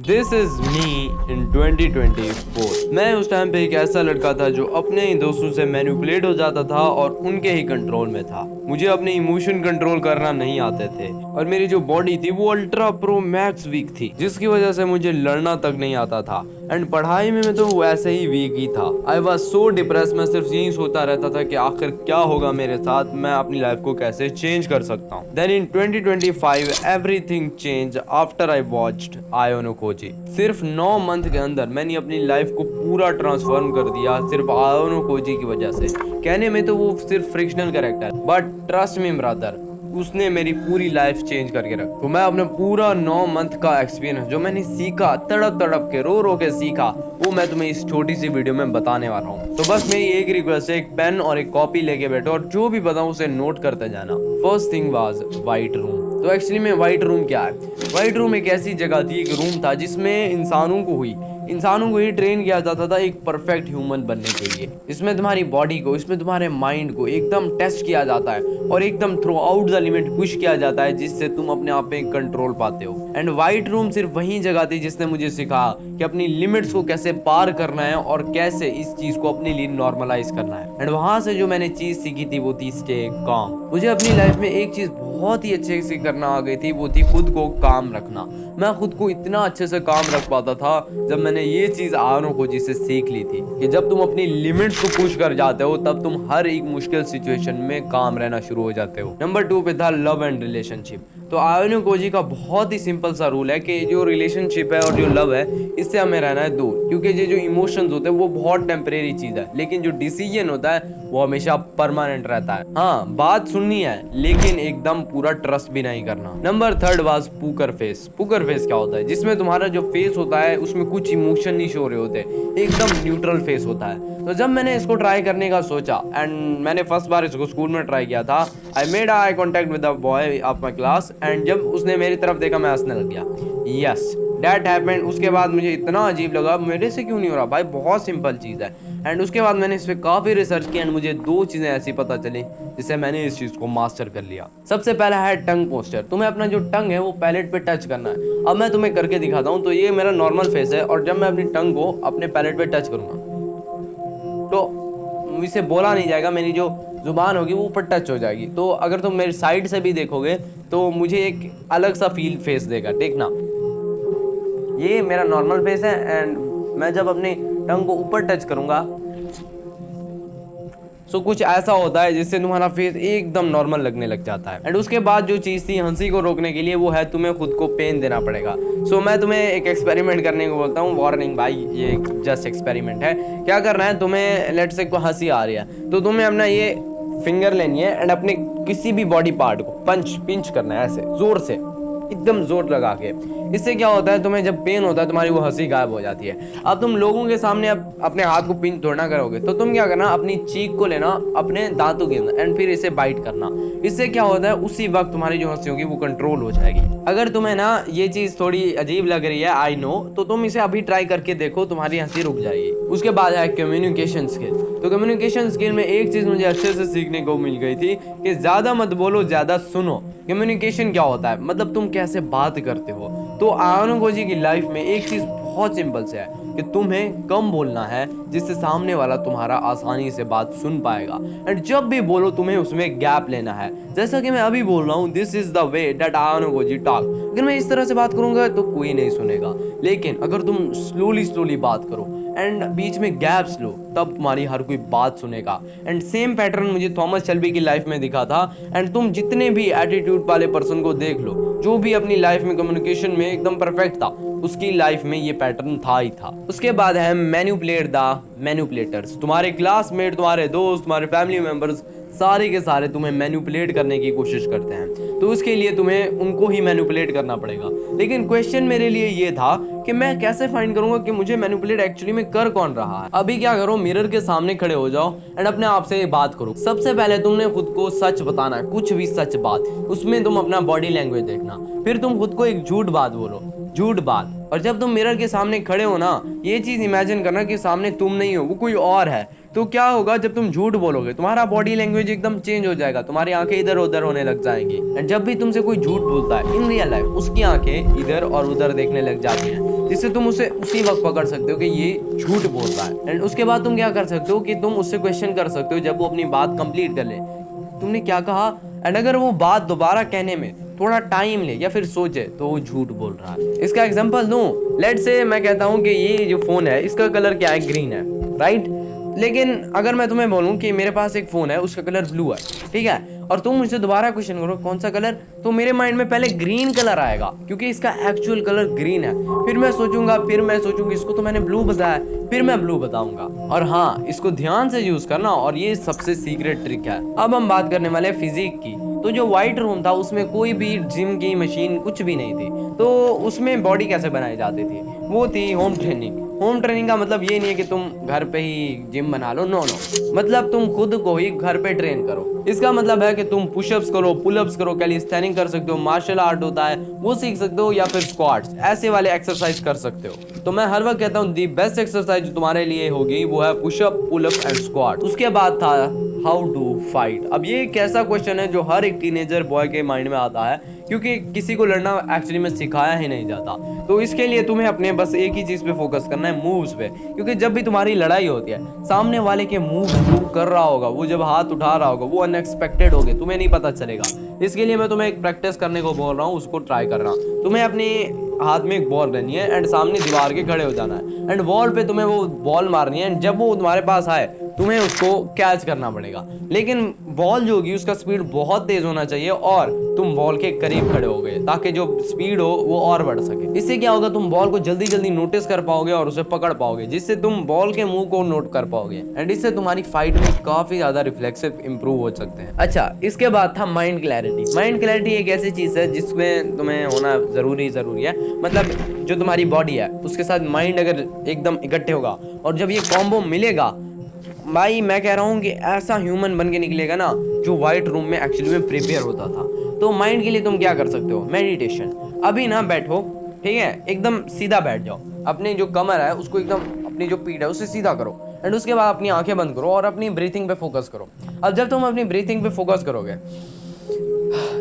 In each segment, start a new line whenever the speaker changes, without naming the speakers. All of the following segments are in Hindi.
दिस इज मी इन 2024। मैं उस टाइम पे एक ऐसा लड़का था जो अपने ही दोस्तों से मैनिपुलेट हो जाता था और उनके ही कंट्रोल में था। मुझे अपने इमोशन कंट्रोल करना नहीं आते थे और मेरी जो बॉडी थी वो अल्ट्रा प्रो मैक्स वीक थी, जिसकी वजह से मुझे लड़ना तक नहीं आता था। एंड पढ़ाई में मैं तो वैसे ही वीक ही था। I was so depress. मैं सिर्फ यही सोचता रहता था कि आखिर क्या होगा मेरे साथ, मैं अपनी लाइफ को कैसे चेंज कर सकता हूँ। Then in 2025 everything change after I watched आयो नो कोजी। सिर्फ 9 मंथ के अंदर मैंने अपनी लाइफ को पूरा ट्रांसफॉर्म कर दिया, सिर्फ आयो नो कोजी की वजह से। कहने में तो वो सिर्फ frictional character, but trust me brother, उसने मेरी पूरी लाइफ चेंज करके रख। तो मैं अपना पूरा 9 मंथ का एक्सपीरियंस जो मैंने सीखा, तड़प तड़प के रो रो के सीखा, वो मैं तुम्हें इस छोटी सी वीडियो में बताने वाला हूँ। तो बस मेरी एक रिक्वेस्ट है, एक पेन और एक कॉपी लेके बैठो और जो भी बताऊँ उसे नोट करते जाना। First thing was white room. तो एक्चुअली में व्हाइट रूम क्या है? व्हाइट रूम एक ऐसी जगह थी, एक रूम था जिसमें इंसानों को ही ट्रेन किया जाता था एक परफेक्ट ह्यूमन बनने के लिए। इसमें तुम्हारी बॉडी को, इसमें तुम्हारे माइंड को एकदम टेस्ट किया जाता है और एकदम through out the limit push किया जाता है, जिससे तुम अपने आप पे कंट्रोल पाते हो। एंड व्हाइट रूम सिर्फ वही जगह थी जिसने मुझे सिखाया कि अपनी लिमिट्स को कैसे पार करना है और कैसे इस चीज को अपने लिए नॉर्मलाइज करना है। एंड वहां से जो मैंने चीज सीखी थी वो थी स्टे काम। मुझे अपनी लाइफ में एक चीज बहुत ही अच्छे से करना आ गई थी, वो थी खुद को काम रखना। मैं खुद को इतना अच्छे से काम रख पाता था जब मैंने ये चीज आनो कोजी से सीख ली थी कि जब तुम अपनी लिमिट्स को पुश कर जाते हो तब तुम हर एक मुश्किल सिचुएशन में काम रहना शुरू हो जाते हो। नंबर 2 पे था लव एंड रिलेशनशिप। तो आयोनो कोजी का बहुत ही सिंपल सा रूल है कि जो रिलेशनशिप है और जो लव है, इससे हमें रहना है दूर, क्योंकि ये जो इमोशंस होते हैं वो बहुत टेम्परेरी चीज है, लेकिन जो डिसीजन होता है वो हमेशा परमानेंट रहता है। हाँ, बात सुननी है लेकिन एकदम पूरा ट्रस्ट भी नहीं करना। Number 3 was pucker face. Pucker face क्या होता है? जिसमें तुम्हारा जो फेस होता है उसमें कुछ इमोशन नहीं शो हो रहे होते, एकदम न्यूट्रल फेस होता है। तो जब मैंने इसको ट्राई करने का सोचा एंड मैंने फर्स्ट बार इसको स्कूल में ट्राई किया था, I made eye contact with the boy of my class and जब उसने मेरी तरफ देखा मैं हंसने लग गया। Yes, that happened. उसके बाद मुझे इतना अजीब लगा, मेरे से क्यों नहीं हो रहा भाई, बहुत सिंपल चीज़ है। एंड उसके बाद मैंने इस पर काफ़ी रिसर्च किया एंड मुझे 2 चीज़ें ऐसी पता चली जिससे मैंने इस चीज़ को मास्टर कर लिया। सबसे पहला है टंग पोस्चर। तुम्हें अपना जो टंग है वो पैलेट पे टच करना है। अब मैं तुम्हें करके दिखाता हूँ। तो ये मेरा नॉर्मल फेस है और जब मैं अपनी टंग को अपने पैलेट पे टच करूँगा तो इसे बोला नहीं जाएगा, मेरी जो जुबान होगी वो ऊपर टच हो जाएगी। तो अगर तुम मेरी साइड से भी देखोगे तो मुझे एक अलग सा फील फेस देगा, देखना। ये मेरा नॉर्मल फेस है एंड मैं जब अपनी टंग को ऊपर टच करूंगा सो कुछ ऐसा होता है जिससे तुम्हारा फेस एकदम नॉर्मल लगने लग जाता है। एंड उसके बाद जो चीज़ थी हंसी को रोकने के लिए, वो है तुम्हें खुद को पेन देना पड़ेगा। सो मैं तुम्हें एक एक्सपेरिमेंट करने को बोलता हूँ। वार्निंग भाई, ये जस्ट एक्सपेरिमेंट है। क्या करना है तुम्हें, लेट से को हंसी आ रही है तो तुम्हें अपना ये फिंगर लेनी है एंड अपने किसी भी बॉडी पार्ट को पिंच करना है, ऐसे जोर से, एकदम जोर लगा के। इससे क्या होता है, तुम्हें जब पेन होता है तुम्हारी वो हंसी गायब हो जाती है। अब तुम लोगों के सामने अब अपने हाथ को पिंच थोड़ा ना करोगे, तो तुम क्या करना, अपनी चीक को लेना अपने दांतों के अंदर एंड फिर इसे बाइट करना। इससे क्या होता है, उसी वक्त तुम्हारी जो हंसी होगी वो कंट्रोल हो जाएगी। अगर तुम्हें ना ये चीज थोड़ी अजीब लग रही है, आई नो, तो तुम इसे अभी ट्राई करके देखो, तुम्हारी हंसी रुक जाएगी। उसके बाद है कम्युनिकेशन स्किल। तो कम्युनिकेशन स्किल में एक चीज मुझे अच्छे से सीखने को मिल गई थी कि ज्यादा मत बोलो, ज्यादा सुनो। कम्युनिकेशन क्या होता है, मतलब तुम कैसे बात करते हो। तो आयोनो कोजी की लाइफ में एक चीज बहुत सिंपल से है कि तुम्हें कम बोलना है, जिससे सामने वाला तुम्हारा आसानी से बात सुन पाएगा। एंड जब भी बोलो तुम्हें उसमें गैप लेना है। जैसा कि मैं अभी बोल रहा हूँ, this is the way that Ayanokoji talk. अगर मैं इस तरह से बात करूंगा तो कोई नहीं सुनेगा, लेकिन अगर तुम स्लोली बात करो एंड बीच में गैप्स लो, तब तुम्हारी हर कोई बात सुनेगा। एंड सेम पैटर्न मुझे थॉमस शेल्बी की लाइफ में दिखा था। एंड तुम जितने भी एटीट्यूड वाले पर्सन को देख लो, जो भी अपनी लाइफ में कम्युनिकेशन में एकदम परफेक्ट था, उसकी लाइफ में ये पैटर्न था ही था। उसके बाद है मैनिपुलेट द मैनिपुलेटर्स। तुम्हारे क्लासमेट, तुम्हारे दोस्त, तुम्हारे फैमिली मेंबर्स, सारे के सारे तुम्हें मैनिपुलेट करने की कोशिश करते हैं। तो उसके लिए तुम्हें उनको ही मैनिपुलेट करना पड़ेगा। लेकिन क्वेश्चन मेरे लिए ये था कि मैं कैसे फाइंड करूंगा कि मुझे मैनिपुलेट एक्चुअली में कर कौन रहा है। अभी क्या करो, मिरर के सामने खड़े हो जाओ एंड अपने आप से बात करो। सबसे पहले तुमने खुद को सच बताना है, कुछ भी सच बात। उसमें तुम अपना बॉडी लैंग्वेज देखना। फिर तुम खुद को एक झूठ बात बोलो। झूठ बात। और जब तुम मिरर के सामने खड़े हो ना, ये चीज इमेजिन करना कि सामने तुम नहीं हो, वो कोई और है। तो क्या होगा जब तुम झूठ बोलोगे, तुम्हारा बॉडी लैंग्वेज एकदम चेंज हो जाएगा, तुम्हारी आंखें इधर उधर होने लग जाएंगी। एंड जब भी तुमसे कोई झूठ बोलता है इन रियल लाइफ, उसकी आंखें इधर और उधर देखने लग जाती हैं, जिससे तुम उसे उसी वक्त पकड़ सकते हो कि ये झूठ बोल रहा है। एंड उसके बाद तुम क्या कर सकते हो कि तुम उससे क्वेश्चन कर सकते हो जब वो अपनी बात कंप्लीट कर ले, तुमने क्या कहा। एंड अगर वो बात दोबारा कहने में थोड़ा टाइम ले या फिर सोचे तो वो झूठ बोल रहा है। इसका एग्जांपल दूं, लेट्स से मैं कहता हूं कि ये जो फोन है इसका कलर क्या है, ग्रीन है, राइट। लेकिन अगर मैं तुम्हें बोलूं कि मेरे पास एक फोन है उसका कलर ब्लू है, ठीक है, और तुम मुझसे दोबारा क्वेश्चन करो कौन सा कलर, तो मेरे माइंड में पहले ग्रीन कलर आएगा क्योंकि इसका एक्चुअल कलर ग्रीन है। फिर मैं सोचूंगी इसको तो मैंने ब्लू बताया, फिर मैं ब्लू बताऊंगा। और हाँ, इसको ध्यान से यूज करना, और ये सबसे सीक्रेट ट्रिक है। अब हम बात करने वाले हैं फिजिक की। तो जो व्हाइट रूम था उसमें कोई भी जिम की मशीन कुछ भी नहीं थी, तो उसमें बॉडी कैसे बनाई जाती थी, वो थी होम ट्रेनिंग। होम ट्रेनिंग का मतलब ये नहीं है कि तुम घर पे ही जिम बना लो, नो नो, मतलब तुम खुद को ही घर पे ट्रेन करो। इसका मतलब है कि तुम पुशअप्स करो, पुलअप्स करो, कैलिस्थेनिक कर सकते हो, मार्शल आर्ट होता है वो सीख सकते हो, या फिर स्क्वाट्स, ऐसे वाले एक्सरसाइज कर सकते हो। तो मैं हर वक्त कहता हूँ दी बेस्ट एक्सरसाइज जो तुम्हारे लिए होगी वो है पुशअप, पुलअप एंड स्क्वाट। उसके बाद था हाउ टू फाइट। अब ये एक ऐसा क्वेश्चन है जो हर एक टीनेजर बॉय के माइंड में आता है, क्योंकि किसी को लड़ना एक्चुअली में सिखाया ही नहीं जाता। तो इसके लिए तुम्हें अपने बस एक ही चीज पे फोकस करना है, मूव्स पे। क्योंकि जब भी तुम्हारी लड़ाई होती है, सामने वाले के मूव जो कर रहा होगा, वो जब हाथ उठा रहा होगा, वो अनएक्सपेक्टेड होंगे, तुम्हें नहीं पता चलेगा। इसके लिए मैं तुम्हें एक प्रैक्टिस करने को बोल रहा हूँ, उसको ट्राई करना। तुम्हें अपने हाथ में एक बॉल लेनी है एंड सामने दीवार के खड़े हो जाना है, एंड वॉल पे तुम्हें वो बॉल मारनी है, एंड जब वो तुम्हारे पास आए तुम्हें उसको कैच करना पड़ेगा। लेकिन बॉल जो होगी उसका स्पीड बहुत तेज होना चाहिए, और तुम बॉल के करीब खड़े हो गए ताकि जो स्पीड हो वो और बढ़ सके। इससे क्या होगा, तुम बॉल को जल्दी जल्दी नोटिस कर पाओगे और उसे पकड़ पाओगे, जिससे तुम बॉल के मुंह को नोट कर पाओगे, एंड इससे तुम्हारी फाइट में काफी ज्यादा रिफ्लेक्सिव इंप्रूव हो सकते हैं। अच्छा, इसके बाद था माइंड क्लैरिटी। माइंड क्लैरिटी एक ऐसी चीज है जिसमें तुम्हें होना जरूरी है। मतलब जो तुम्हारी बॉडी है उसके साथ माइंड अगर एकदम इकट्ठे होगा, और जब ये कॉम्बो मिलेगा भाई, मैं कह रहा हूँ कि ऐसा ह्यूमन बन के निकलेगा ना जो व्हाइट रूम में एक्चुअली में प्रिपेयर होता था। तो माइंड के लिए तुम क्या कर सकते हो, मेडिटेशन। अभी ना बैठो, ठीक है, एकदम सीधा बैठ जाओ, अपनी जो कमर है उसको एकदम, अपनी जो पीठ है उसे सीधा करो, एंड उसके बाद अपनी आंखें बंद करो और अपनी ब्रीथिंग पे फोकस करो। अब जब तुम अपनी ब्रीथिंग पे फोकस करोगे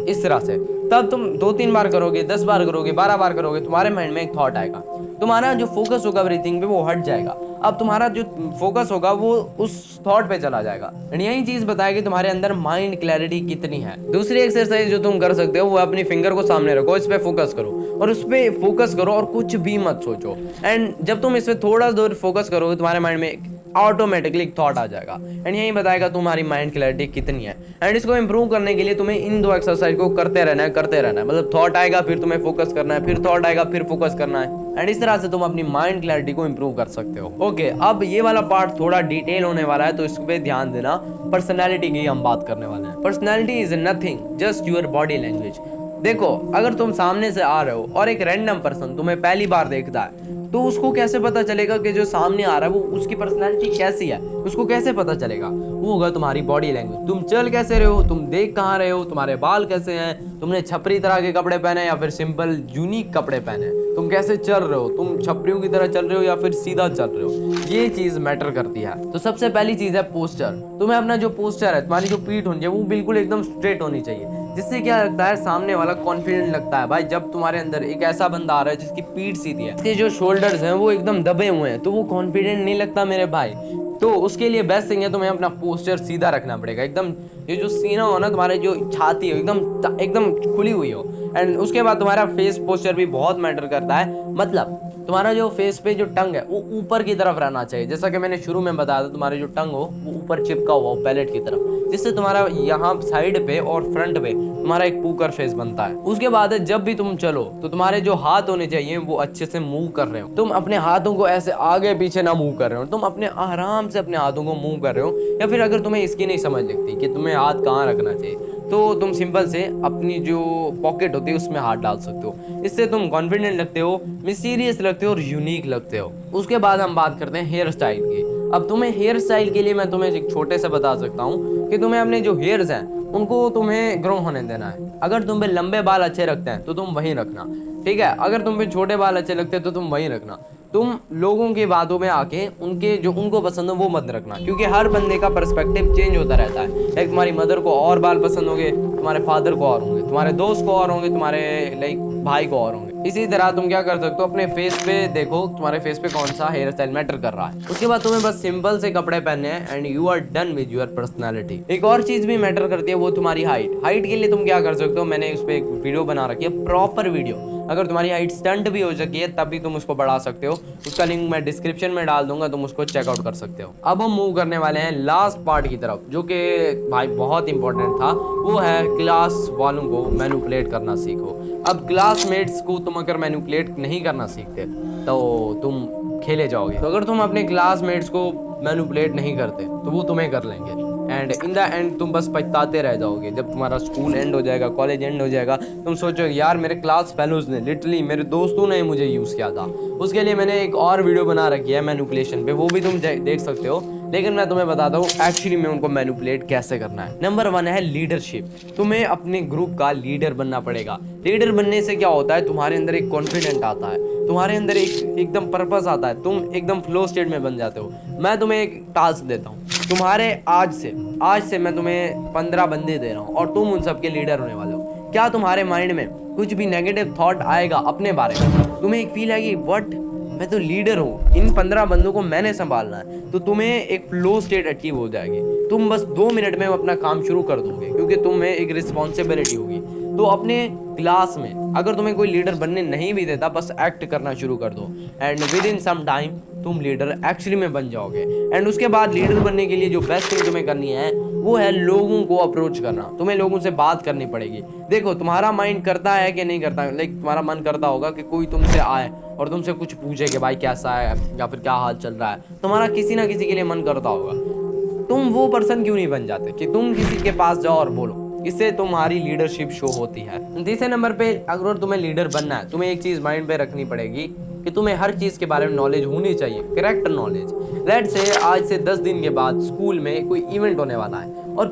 इस तरह से, तब तुम 2-3 बार करोगे, 10 बार करोगे, 12 बार करोगे, तुम्हारे माइंड में एक थॉट आएगा, तुम्हारा जो फोकस होगा ब्रीथिंग पे वो हट जाएगा। अब तुम्हारा जो फोकस होगा वो उस थॉट पे चला जाएगा, एंड यही चीज बताएगी तुम्हारे अंदर माइंड क्लैरिटी कितनी है। दूसरी एक्सरसाइज जो तुम कर सकते हो वो अपनी फिंगर को सामने रखो, इस पे फोकस करो और उस पे फोकस करो और कुछ भी मत सोचो। एंड जब तुम इस पे थोड़ा देर फोकस करोगे तुम्हारे माइंड में ऑटोमेटिकली एक थॉट आ जाएगा, एंड यही बताएगा तुम्हारी माइंड क्लैरिटी कितनी है। एंड इसको इंप्रूव करने के लिए तुम्हें इन 2 एक्सरसाइज को करते रहना है। मतलब थॉट आएगा फिर तुम्हें फोकस करना है, फिर थॉट आएगा फिर फोकस करना है, एंड इस तरह से तुम अपनी माइंड क्लैरिटी को इंप्रूव कर सकते हो। ओके, अब ये वाला पार्ट थोड़ा डिटेल होने वाला है, तो इस पे ध्यान देना। पर्सनैलिटी की हम बात करने वाले हैं। Personality is nothing just your body language. देखो, अगर तुम सामने से आ रहे हो और एक रैंडम पर्सन तुम्हें पहली बार देखता है, तो उसको कैसे पता चलेगा कि जो सामने आ रहा है वो उसकी पर्सनैलिटी कैसी है, उसको कैसे पता चलेगा? वो होगा तुम्हारी बॉडी लैंग्वेज। तुम चल कैसे रहे हो, तुम देख कहाँ रहे हो, तुम्हारे बाल कैसे हैं, तुमने छपरी तरह के कपड़े पहने या फिर सिंपल यूनिक कपड़े पहने, तुम कैसे चल रहे हो, तुम छपरियों की तरह चल रहे हो या फिर सीधा चल रहे हो, ये चीज मैटर करती है। तो सबसे पहली चीज है पोस्चर। तुम्हें अपना जो पोस्चर है, तुम्हारी जो पीठ होनी चाहिए वो बिल्कुल एकदम स्ट्रेट होनी चाहिए, जिससे क्या लगता है, सामने वाला कॉन्फिडेंट लगता है। भाई, जब तुम्हारे अंदर एक ऐसा बंदा आ रहा है जिसकी पीठ सीधी है, इसके जो शोल्डर्स हैं वो एकदम दबे हुए हैं, तो वो कॉन्फिडेंट नहीं लगता मेरे भाई। तो उसके लिए बेस्ट थिंग है तुम्हें अपना पोस्चर सीधा रखना पड़ेगा, एकदम ये जो सीना हो ना, तुम्हारे जो छाती हो एकदम खुली हुई हो। एंड उसके बाद तुम्हारा फेस पोस्चर भी बहुत मैटर करता है। मतलब तुम्हारा जो फेस पे जो टंग है वो ऊपर की तरफ रहना चाहिए, जैसा कि मैंने शुरू में बताया था, तुम्हारे जो टंग हो वो ऊपर चिपका हुआ हो पैलेट की तरफ, जिससे तुम्हारा यहाँ साइड पे और फ्रंट पे तुम्हारा एक पूकर फेस बनता है। उसके बाद जब भी तुम चलो तो तुम्हारे जो हाथ होने चाहिए वो अच्छे से मूव कर रहे हो, तुम अपने हाथों को ऐसे आगे पीछे ना मूव कर रहे हो, तुम अपने आराम से अपने हाथों को मूव कर रहे हो। या फिर अगर तुम्हें इसकी नहीं समझ लगती कि तुम्हें हाथ कहाँ रखना चाहिए, तो तुम सिंपल से अपनी जो पॉकेट होती है उसमें हाथ डाल सकते हो। इससे तुम कॉन्फिडेंट लगते हो, मिस्टीरियस लगते हो और यूनिक लगते हो। उसके बाद हम बात करते हैं हेयर स्टाइल की। अब तुम्हें हेयर स्टाइल के लिए मैं तुम्हें एक छोटे से बता सकता हूँ कि तुम्हें अपने जो हेयर्स हैं उनको तुम्हें ग्रो होने देना है। अगर तुम पे लंबे बाल अच्छे रखते हैं तो तुम वहीं रखना, ठीक है। अगर तुम पे छोटे बाल अच्छे लगते हैं तो तुम वहीं रखना। तुम लोगों की बातों में आके उनके जो उनको पसंद हो वो मत रखना, क्योंकि हर बंदे का पर्सपेक्टिव चेंज होता रहता है। लाइक तुम्हारी मदर को और बाल पसंद होंगे, तुम्हारे फादर को और होंगे, तुम्हारे दोस्त को और होंगे, तुम्हारे लाइक भाई को और होंगे। इसी तरह तुम क्या कर सकते हो, अपने फेस पे देखो तुम्हारे फेस पे कौन सा हेयर स्टाइल मैटर कर रहा है। उसके बाद तुम्हें बस सिंपल से कपड़े पहनने हैं and you are done with your personality. एक और चीज भी मैटर करती है, वो तुम्हारी हाइट। हाइट के लिए तुम क्या कर सकते हो, मैंने उस पर एक वीडियो बना रखी है, प्रॉपर वीडियो। अगर तुम्हारी हाइट स्टंट भी हो सकी है तब भी तुम उसको बढ़ा सकते हो, उसका लिंक मैं डिस्क्रिप्शन में डाल दूंगा, तुम उसको चेकआउट कर सकते हो। अब हम मूव करने वाले हैं लास्ट पार्ट की तरफ, जो कि भाई बहुत इंपॉर्टेंट था। वो है क्लास वालों को मैनिपुलेट करना सीखो। अब क्लासमेट्स को तुम अगर मैनिपुलेट नहीं करना सीखते तो तुम खेले जाओगे। तो अगर तुम अपने क्लासमेट्स को मैनिपुलेट नहीं करते तो वो तुम्हें कर लेंगे एंड इन द एंड तुम बस पछताते रह जाओगे। जब तुम्हारा स्कूल एंड हो जाएगा, कॉलेज एंड हो जाएगा, तुम सोचोगे यार मेरे क्लास फेलोज ने, लिटरली मेरे दोस्तों ने मुझे यूज़ किया था। उसके लिए मैंने एक और वीडियो बना रखी है मैनिपुलेशन पे, वो भी तुम देख सकते हो। लेकिन मैं तुम्हें बताता हूँ एक्चुअली में उनको मैनिपुलेट कैसे करना है। नंबर 1 है लीडरशिप। तुम्हें अपने ग्रुप का लीडर बनना पड़ेगा। लीडर बनने से क्या होता है, तुम्हारे अंदर एक कॉन्फिडेंट आता है, तुम्हारे अंदर एकदम पर्पस आता है, तुम एकदम फ्लो स्टेट में बन जाते हो। मैं तुम्हें एक टास्क देता हूँ, तुम्हारे आज से मैं तुम्हें 15 बंदे दे रहा हूँ और तुम उन सबके लीडर होने वाले हो। क्या तुम्हारे माइंड में कुछ भी नेगेटिव थॉट आएगा अपने बारे में? तुम्हें एक फील आएगी व्हाट, मैं तो लीडर हूँ, इन 15 बंदों को मैंने संभालना है, तो तुम्हें एक फ्लो स्टेट अचीव हो जाएगी। तुम बस 2 मिनट में अपना काम शुरू कर दोगे, क्योंकि तुम्हें एक रिस्पॉन्सिबिलिटी होगी। तो अपने क्लास में अगर तुम्हें कोई लीडर बनने नहीं भी देता, बस एक्ट करना शुरू कर दो and within some time तुम लीडर एक्चुअली में बन जाओगे। एंड उसके बाद लीडर बनने के लिए जो बेस्ट थिंग तुम्हें करनी है वो है लोगों को अप्रोच करना। तुम्हें लोगों से बात करनी पड़ेगी। देखो तुम्हारा माइंड करता है कि नहीं करता, लाइक तुम्हारा मन करता होगा कि कोई तुमसे आए और तुमसे कुछ पूछे कि भाई कैसा है या फिर क्या हाल चल रहा है, तुम्हारा किसी ना किसी के लिए मन करता होगा। तुम वो पर्सन क्यों नहीं बन जाते कि तुम किसी के पास जाओ और बोलो, इससे तुम्हारी लीडरशिप शो होती है। तीसरे नंबर पे अगर तुम्हें लीडर बनना है, तुम्हें एक चीज माइंड पे रखनी पड़ेगी कि तुम्हें हर चीज के बारे में नॉलेज होनी चाहिए, करेक्ट नॉलेज। लेट से आज से 10 दिन के बाद स्कूल में कोई इवेंट होने वाला है और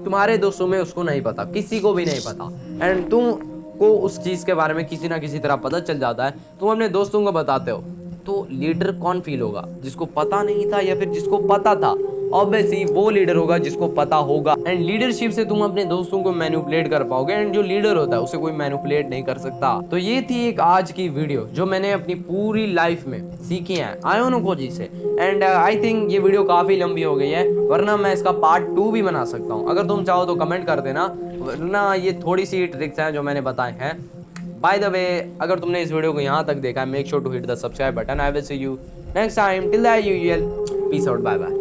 तुम्हारे दोस्तों में उसको नहीं पता, किसी को भी नहीं पता, एंड तुम को उस चीज के बारे में किसी ना किसी तरह पता चल जाता है, तुम अपने दोस्तों को बताते हो, तो लीडर कौन फील होगा, जिसको पता नहीं था या फिर जिसको पता था? ऑब्वियसली वो लीडर होगा जिसको पता होगा। एंड लीडरशिप से तुम अपने दोस्तों को मैनिपुलेट कर पाओगे, एंड जो लीडर होता है उसे कोई मैनिपुलेट नहीं कर सकता। तो ये थी एक आज की वीडियो जो मैंने अपनी पूरी लाइफ में सीखी है आयोनो कोजी से। एंड आई थिंक ये वीडियो काफी लंबी हो गई है, वरना मैं इसका पार्ट 2 भी बना सकता हूँ। अगर तुम चाहो तो कमेंट कर देना, वरना ये थोड़ी सी ट्रिक्स हैं जो मैंने बताए हैं। बाय द वे, अगर तुमने इस वीडियो को यहाँ तक देखा है, make sure to hit the subscribe button. I will see you next time, till that usual, peace out, bye bye.